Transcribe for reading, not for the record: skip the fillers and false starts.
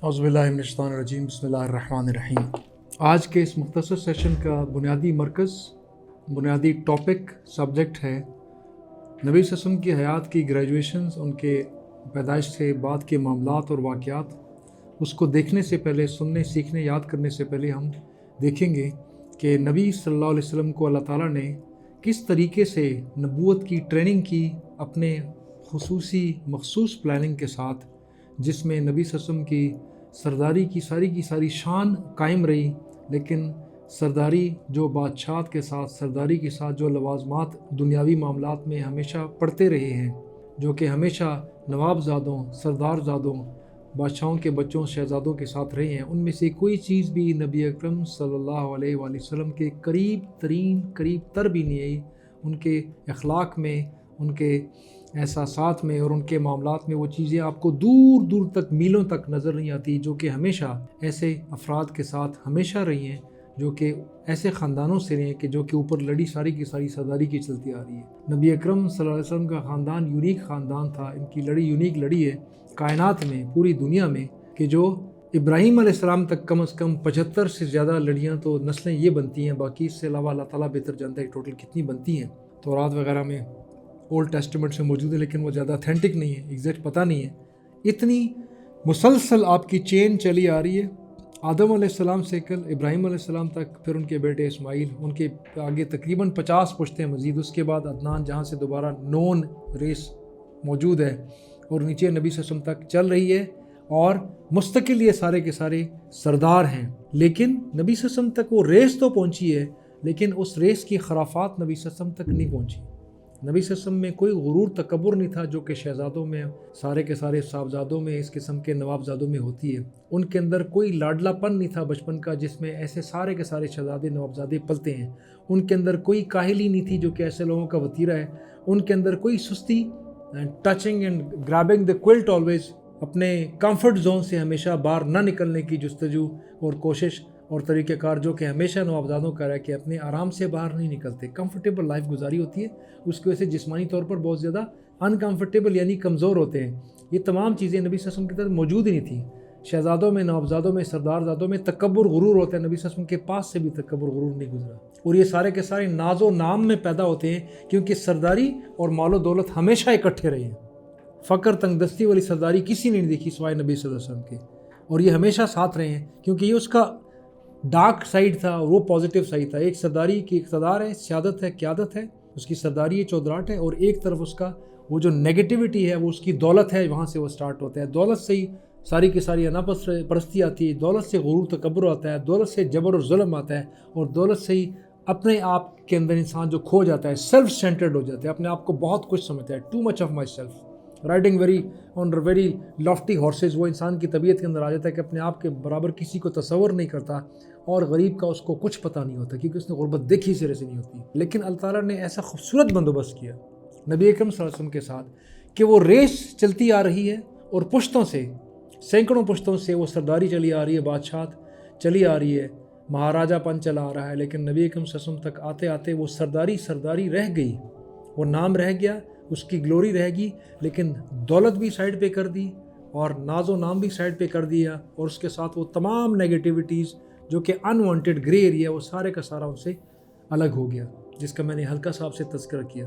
اعوذ باللہ من الشیطان الرجیم، بسم اللہ الرحمن الرحیم۔ آج کے اس مختصر سیشن کا بنیادی مرکز، بنیادی ٹاپک، سبجیکٹ ہے نبی صلی اللہ علیہ وسلم کی حیات کی گریجویشنز، ان کے پیدائش سے بعد کے معاملات اور واقعات۔ اس کو دیکھنے سے پہلے، سننے، سیکھنے، یاد کرنے سے پہلے ہم دیکھیں گے کہ نبی صلی اللہ علیہ وسلم کو اللہ تعالیٰ نے کس طریقے سے نبوت کی ٹریننگ کی اپنے خصوصی مخصوص پلاننگ کے ساتھ، جس میں نبی صلی اللہ علیہ وسلم کی سرداری کی ساری شان قائم رہی، لیکن سرداری جو بادشاہت کے ساتھ، سرداری کے ساتھ جو لوازمات دنیاوی معاملات میں ہمیشہ پڑھتے رہے ہیں، جو کہ ہمیشہ نواب زادوں، سردار زادوں، بادشاہوں کے بچوں، شہزادوں کے ساتھ رہے ہیں، ان میں سے کوئی چیز بھی نبی اکرم صلی اللہ علیہ وآلہ وسلم کے قریب تر بھی نہیں آئی۔ ان کے اخلاق میں، ان کے احساسات میں اور ان کے معاملات میں وہ چیزیں آپ کو دور دور تک، میلوں تک نظر نہیں آتی، جو کہ ہمیشہ ایسے افراد کے ساتھ ہمیشہ رہی ہیں، جو کہ ایسے خاندانوں سے رہے ہیں کہ جو کہ اوپر لڑی ساری کی ساری سرداری کی چلتی آ رہی ہے۔ نبی اکرم صلی اللہ علیہ وسلم کا خاندان یونیک خاندان تھا، ان کی لڑی یونیک لڑی ہے کائنات میں، پوری دنیا میں، کہ جو ابراہیم علیہ السلام تک کم از کم 75 سے زیادہ لڑیاں تو نسلیں یہ بنتی ہیں، باقی اس سے علاوہ اللہ تعالیٰ بہتر جانتا ہے کہ ٹوٹل کتنی بنتی ہیں۔ تورات وغیرہ میں اولڈ ٹیسٹمنٹ سے موجود ہے، لیکن وہ زیادہ اتھینٹک نہیں ہے، ایگزیکٹ پتہ نہیں ہے۔ اتنی مسلسل آپ کی چین چلی آ رہی ہے، آدم علیہ السلام سے کل ابراہیم علیہ السلام تک، پھر ان کے بیٹے اسماعیل، ان کے آگے تقریباً 50 پشتیں مزید، اس کے بعد عدنان، جہاں سے دوبارہ نون ریس موجود ہے، اور نیچے نبی صلی اللہ علیہ وسلم تک چل رہی ہے، اور مستقل یہ سارے کے سارے سردار ہیں۔ لیکن نبی صلی اللہ علیہ وسلم تک وہ ریس تو پہنچی ہے، لیکن اس ریس کی خرافات نبی صلی اللہ علیہ وسلم تک نہیں پہنچی۔ نبی صلی اللہ علیہ وسلم میں کوئی غرور، تکبر نہیں تھا، جو کہ شہزادوں میں، سارے کے سارے صاحبزادوں میں، اس قسم کے نوابزادوں میں ہوتی ہے۔ ان کے اندر کوئی لاڈلا پن نہیں تھا بچپن کا، جس میں ایسے سارے کے سارے شہزادے، نوابزادے پلتے ہیں۔ ان کے اندر کوئی کاہلی نہیں تھی، جو کہ ایسے لوگوں کا وتیرہ ہے۔ ان کے اندر کوئی سستی، ٹچنگ اینڈ گرابنگ دا کوئلٹ آلویز، اپنے کمفرٹ زون سے ہمیشہ باہر نہ نکلنے کی جستجو اور کوشش اور طریقہ کار، جو کہ ہمیشہ نوابزادوں کا رہا کہ اپنے آرام سے باہر نہیں نکلتے، کمفرٹیبل لائف گزاری ہوتی ہے، اس کی وجہ سے جسمانی طور پر بہت زیادہ انکمفرٹیبل یعنی کمزور ہوتے ہیں۔ یہ تمام چیزیں نبی صلی اللہ علیہ وسلم کی طرف موجود ہی نہیں تھیں۔ شہزادوں میں، نوابزادوں میں، سردار زادوں میں تکبر، غرور ہوتا ہے، نبی صلی اللہ علیہ وسلم کے پاس سے بھی تکبر، غرور نہیں گزرا، اور یہ سارے کے سارے ناز و نام میں پیدا ہوتے ہیں، کیونکہ سرداری اور مال و دولت ہمیشہ اکٹھے رہے ہیں۔ فقر، تنگ دستی والی سرداری کسی نے نہیں دیکھی سوائے نبی صلی اللہ علیہ وسلم کے، اور یہ ہمیشہ ساتھ رہے ہیں، کیونکہ یہ اس کا ڈارک سائیڈ تھا اور وہ پازیٹیو سائیڈ تھا۔ ایک سرداری کی اقتدار ہے، سیادت ہے، قیادت ہے، اس کی سرداری ہے، چودراہٹ ہے، اور ایک طرف اس کا وہ جو نیگیٹیوٹی ہے، وہ اس کی دولت ہے، وہاں سے وہ سٹارٹ ہوتا ہے۔ دولت سے ہی ساری کی ساری انا پرستی آتی ہے، دولت سے غرور، تکبر آتا ہے، دولت سے جبر اور ظلم آتا ہے، اور دولت سے ہی اپنے آپ کے اندر انسان جو کھو جاتا ہے، سیلف سینٹرڈ ہو جاتا ہے، اپنے آپ کو بہت کچھ سمجھتا ہے، too much of my self, riding very lofty horses. وہ انسان کی طبیعت کے اندر آ جاتا ہے کہ اپنے آپ کے برابر کسی کو تصور نہیں کرتا، اور غریب کا اس کو کچھ پتہ نہیں ہوتا، کیونکہ اس نے غربت دیکھی سرے سے نہیں ہوتی۔ لیکن اللہ تعالیٰ نے ایسا خوبصورت بندوبست کیا نبی اکرم صلی اللہ علیہ وسلم کے ساتھ کہ وہ ریس چلتی آ رہی ہے، اور پشتوں سے، سینکڑوں پشتوں سے وہ سرداری چلی آ رہی ہے، بادشاہت چلی آ رہی ہے، مہاراجہ پن چلا آ رہا ہے، لیکن نبی اکرم صلی اللہ علیہ وسلم تک آتے آتے وہ سرداری رہ گئی، وہ نام رہ گیا، اس کی گلوری رہ گئی، لیکن دولت بھی سائڈ پہ کر دی، اور ناز و نام بھی سائڈ پہ کر دیا، اور اس کے ساتھ وہ تمام نیگیٹیوٹیز جو کہ انوانٹیڈ گرے ایریا، وہ سارے کا سارا ان سے الگ ہو گیا، جس کا میں نے ہلکا صاحب سے تذکرہ کیا۔